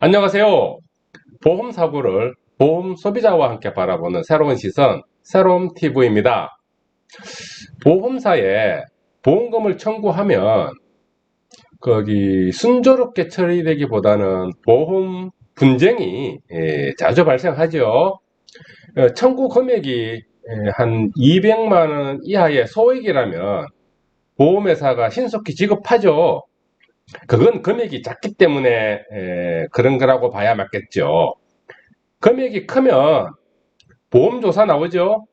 안녕하세요. 보험 사고를 보험 소비자와 함께 바라보는 새로운 시선, 새로움 TV입니다. 보험사에 보험금을 청구하면 거기 순조롭게 처리되기보다는 보험 분쟁이 자주 발생하죠. 청구 금액이 한 200만 원 이하의 소액이라면 보험회사가 신속히 지급하죠. 그건 금액이 작기 때문에 그런 거라고 봐야 맞겠죠. 금액이 크면 보험조사 나오죠.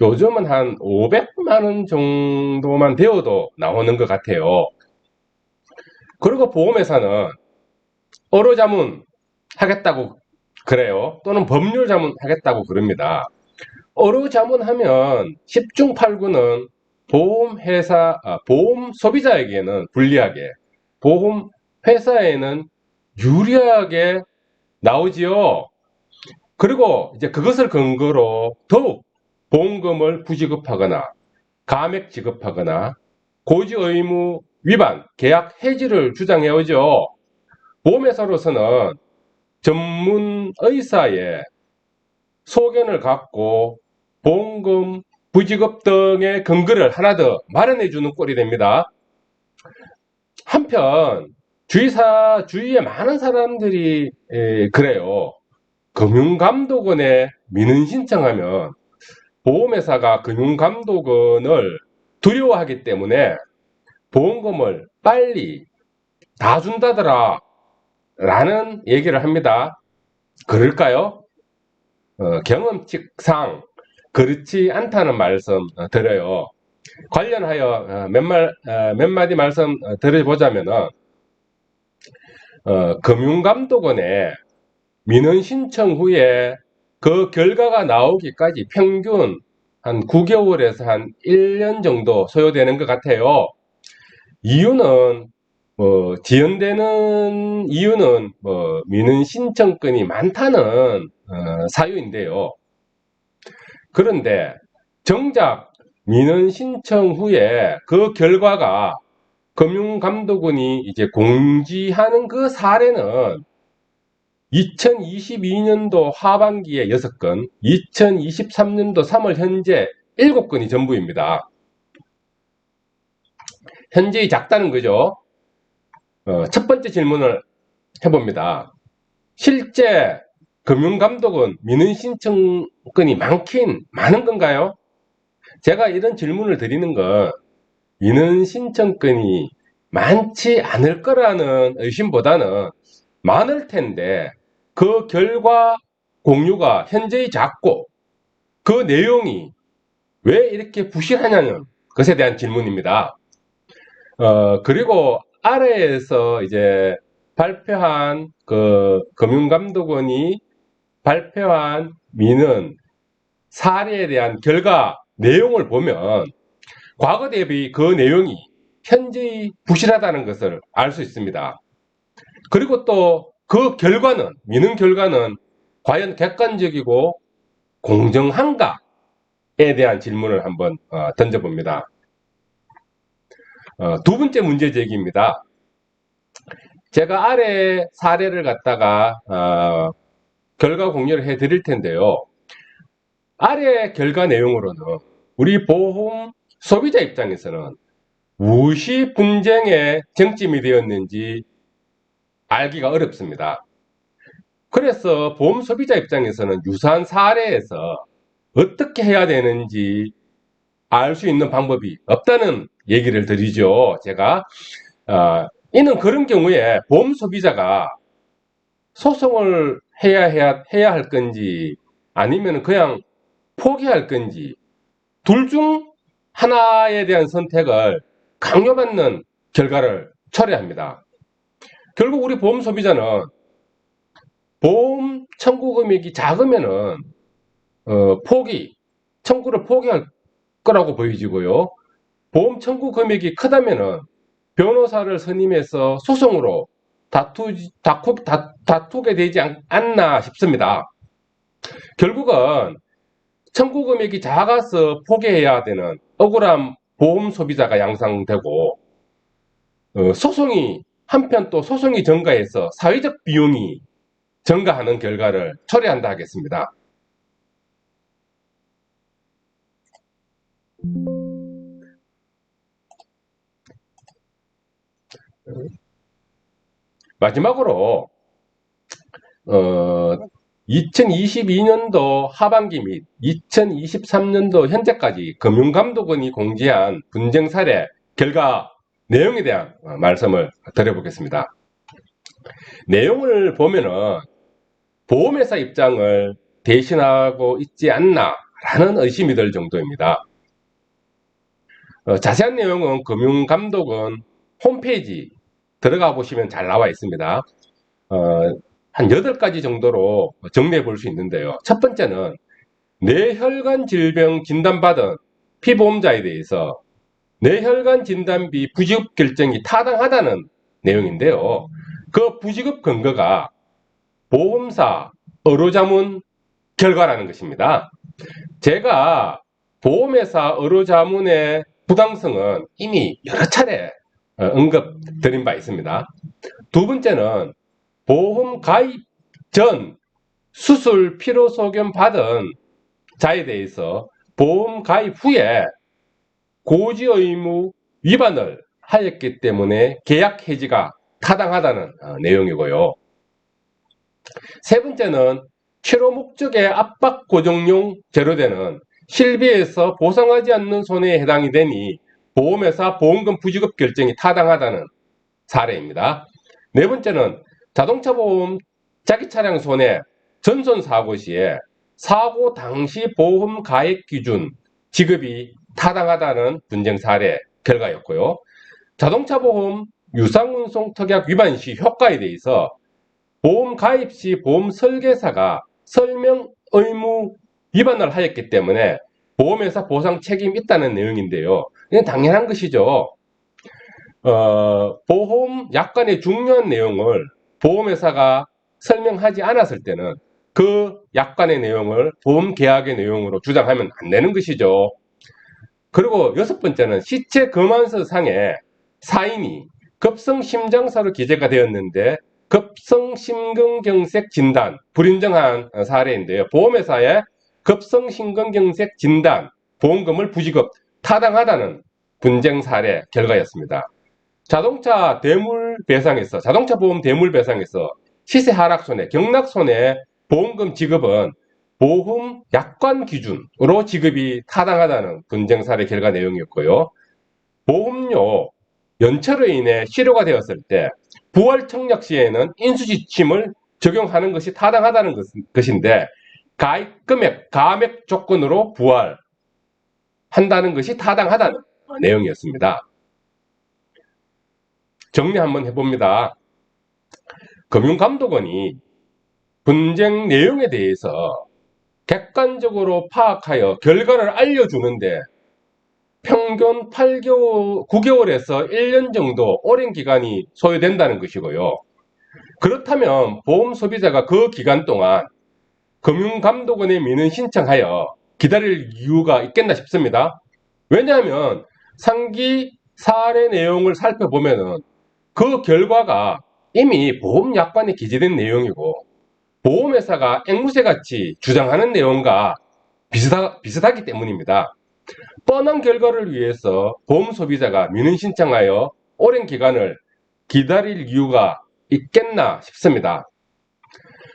요즘은 한 500만 원 정도만 되어도 나오는 것 같아요. 그리고 보험회사는 어로자문 하겠다고 그래요. 또는 법률 자문 하겠다고 그럽니다. 어로자문하면 10중 8구는 보험 소비자에게는 불리하게, 보험 회사에는 유리하게 나오지요. 그리고 이제 그것을 근거로 더욱 보험금을 부지급하거나 감액 지급하거나 고지 의무 위반, 계약 해지를 주장해 오죠. 보험회사로서는 전문 의사의 소견을 갖고 보험금 부지급 등의 근거를 하나 더 마련해 주는 꼴이 됩니다. 한편 주위에 많은 사람들이 그래요. 금융감독원에 민원 신청하면 보험회사가 금융감독원을 두려워하기 때문에 보험금을 빨리 다 준다더라 라는 얘기를 합니다. 그럴까요? 경험칙상 그렇지 않다는 말씀 드려요. 관련하여 몇 마디 말씀 드려보자면은 금융감독원에 민원 신청 후에 그 결과가 나오기까지 평균 한 9개월에서 한 1년 정도 소요되는 것 같아요. 이유는 지연되는 이유는 민원 신청건이 많다는 사유인데요. 그런데 정작 민원 신청 후에 그 결과가 금융감독원이 이제 공지하는 그 사례는 2022년도 하반기에 6건, 2023년도 3월 현재 7건이 전부입니다. 현재의 작다는 거죠. 첫 번째 질문을 해봅니다. 실제 금융감독은 민원 신청건이 많은 건가요? 제가 이런 질문을 드리는 건 민원 신청건이 많지 않을 거라는 의심보다는 많을 텐데 그 결과 공유가 현저히 작고 그 내용이 왜 이렇게 부실하냐는 것에 대한 질문입니다. 그리고 아래에서 이제 발표한 그 금융감독원이 발표한 민원 사례에 대한 결과 내용을 보면 과거 대비 그 내용이 현저히 부실하다는 것을 알 수 있습니다. 그리고 또 그 결과는, 민원 결과는 과연 객관적이고 공정한가에 대한 질문을 한번 던져봅니다. 두 번째 문제 제기입니다. 제가 아래 사례를 갖다가 결과 공유를 해 드릴 텐데요. 아래 결과 내용으로는 우리 보험 소비자 입장에서는 무엇이 분쟁의 쟁점이 되었는지 알기가 어렵습니다. 그래서 보험 소비자 입장에서는 유사한 사례에서 어떻게 해야 되는지 알 수 있는 방법이 없다는 얘기를 드리죠. 제가 이는 그런 경우에 보험 소비자가 소송을 해야 할 건지 아니면 그냥 포기할 건지 둘 중 하나에 대한 선택을 강요받는 결과를 초래합니다. 결국 우리 보험 소비자는 보험 청구 금액이 작으면은 청구를 포기할 거라고 보여지고요. 보험 청구 금액이 크다면은 변호사를 선임해서 소송으로 다투게 되지 않나 싶습니다. 결국은 청구 금액이 작아서 포기해야 되는 억울한 보험 소비자가 양상되고 한편 또 소송이 증가해서 사회적 비용이 증가하는 결과를 초래한다 하겠습니다. 마지막으로 2022년도 하반기 및 2023년도 현재까지 금융감독원이 공지한 분쟁 사례 결과 내용에 대한 말씀을 드려보겠습니다. 내용을 보면은 보험회사 입장을 대신하고 있지 않나 라는 의심이 들 정도입니다. 자세한 내용은 금융감독원 홈페이지 들어가 보시면 잘 나와 있습니다. 한 8가지 정도로 정리해 볼 수 있는데요. 첫 번째는 뇌혈관 질병 진단받은 피보험자에 대해서 뇌혈관 진단비 부지급 결정이 타당하다는 내용인데요. 그 부지급 근거가 보험사 의료자문 결과라는 것입니다. 제가 보험회사 의료자문의 부당성은 이미 여러 차례 언급 드린 바 있습니다. 두 번째는 보험 가입 전 수술 필요소견 받은 자에 대해서 보험 가입 후에 고지 의무 위반을 하였기 때문에 계약 해지가 타당하다는 내용이고요. 세 번째는 치료 목적의 압박 고정용 재료되는 실비에서 보상하지 않는 손해에 해당이 되니 보험회사 보험금 부지급 결정이 타당하다는 사례입니다. 네 번째는 자동차 보험 자기 차량 손해 전손 사고 시에 사고 당시 보험 가액 기준 지급이 타당하다는 분쟁 사례 결과였고요. 자동차 보험 유상운송 특약 위반 시 효과에 대해서 보험 가입 시 보험 설계사가 설명 의무 위반을 하였기 때문에 보험회사 보상 책임이 있다는 내용인데요. 이건 당연한 것이죠. 보험 약관의 중요한 내용을 보험회사가 설명하지 않았을 때는 그 약관의 내용을 보험 계약의 내용으로 주장하면 안 되는 것이죠. 그리고 여섯 번째는 시체 검안서 상에 사인이 급성심장사로 기재가 되었는데 급성심근경색 진단 불인정한 사례인데요. 보험회사의 급성심근경색 진단 보험금을 부지급 타당하다는 분쟁 사례 결과였습니다. 자동차 대물배상에서 자동차 보험 대물배상에서 시세 하락 손해, 경락 손해 보험금 지급은 보험 약관 기준으로 지급이 타당하다는 분쟁 사례 결과 내용이었고요. 보험료 연체로 인해 실효가 되었을 때 부활 청약 시에는 인수지침을 적용하는 것이 타당하다는 것인데 가입 금액, 가액 조건으로 부활한다는 것이 타당하다는 내용이었습니다. 정리 한번 해봅니다. 금융감독원이 분쟁 내용에 대해서 객관적으로 파악하여 결과를 알려주는데 평균 9개월에서 1년 정도 오랜 기간이 소요된다는 것이고요. 그렇다면 보험 소비자가 그 기간 동안 금융감독원에 민원 신청하여 기다릴 이유가 있겠나 싶습니다. 왜냐하면 상기 사례 내용을 살펴보면 그 결과가 이미 보험 약관에 기재된 내용이고 보험회사가 앵무새같이 주장하는 내용과 비슷하기 때문입니다. 뻔한 결과를 위해서 보험 소비자가 민원 신청하여 오랜 기간을 기다릴 이유가 있겠나 싶습니다.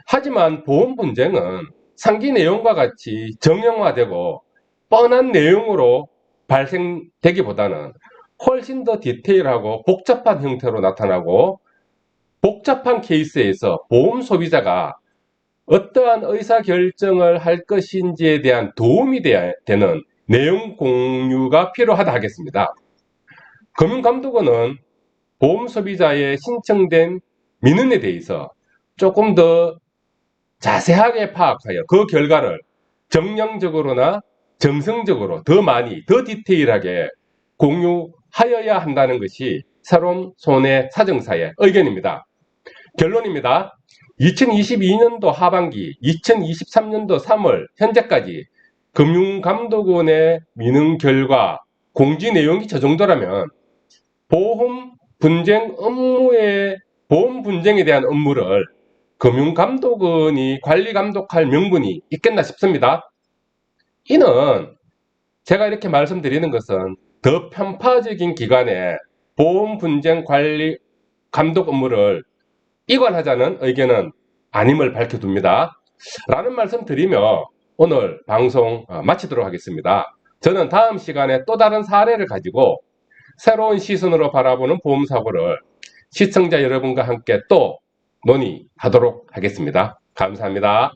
하지만 보험 분쟁은 상기 내용과 같이 정형화되고 뻔한 내용으로 발생되기보다는 훨씬 더 디테일하고 복잡한 형태로 나타나고 복잡한 케이스에서 보험 소비자가 어떠한 의사결정을 할 것인지에 대한 도움이 되는 내용 공유가 필요하다 하겠습니다. 금융감독원은 보험 소비자의 신청된 민원에 대해서 조금 더 자세하게 파악하여 그 결과를 정량적으로나 정성적으로 더 많이, 더 디테일하게 공유하여야 한다는 것이 새로운 손해사정사의 의견입니다. 결론입니다. 2022년도 하반기, 2023년도 3월 현재까지 금융감독원의 민원 결과 공지 내용이 저 정도라면 보험 분쟁에 대한 업무를 금융감독원이 관리감독할 명분이 있겠나 싶습니다. 이는 제가 이렇게 말씀드리는 것은 더 편파적인 기관에 보험 분쟁 관리 감독 업무를 이관하자는 의견은 아님을 밝혀둡니다. 라는 말씀 드리며 오늘 방송 마치도록 하겠습니다. 저는 다음 시간에 또 다른 사례를 가지고 새로운 시선으로 바라보는 보험사고를 시청자 여러분과 함께 또 논의하도록 하겠습니다. 감사합니다.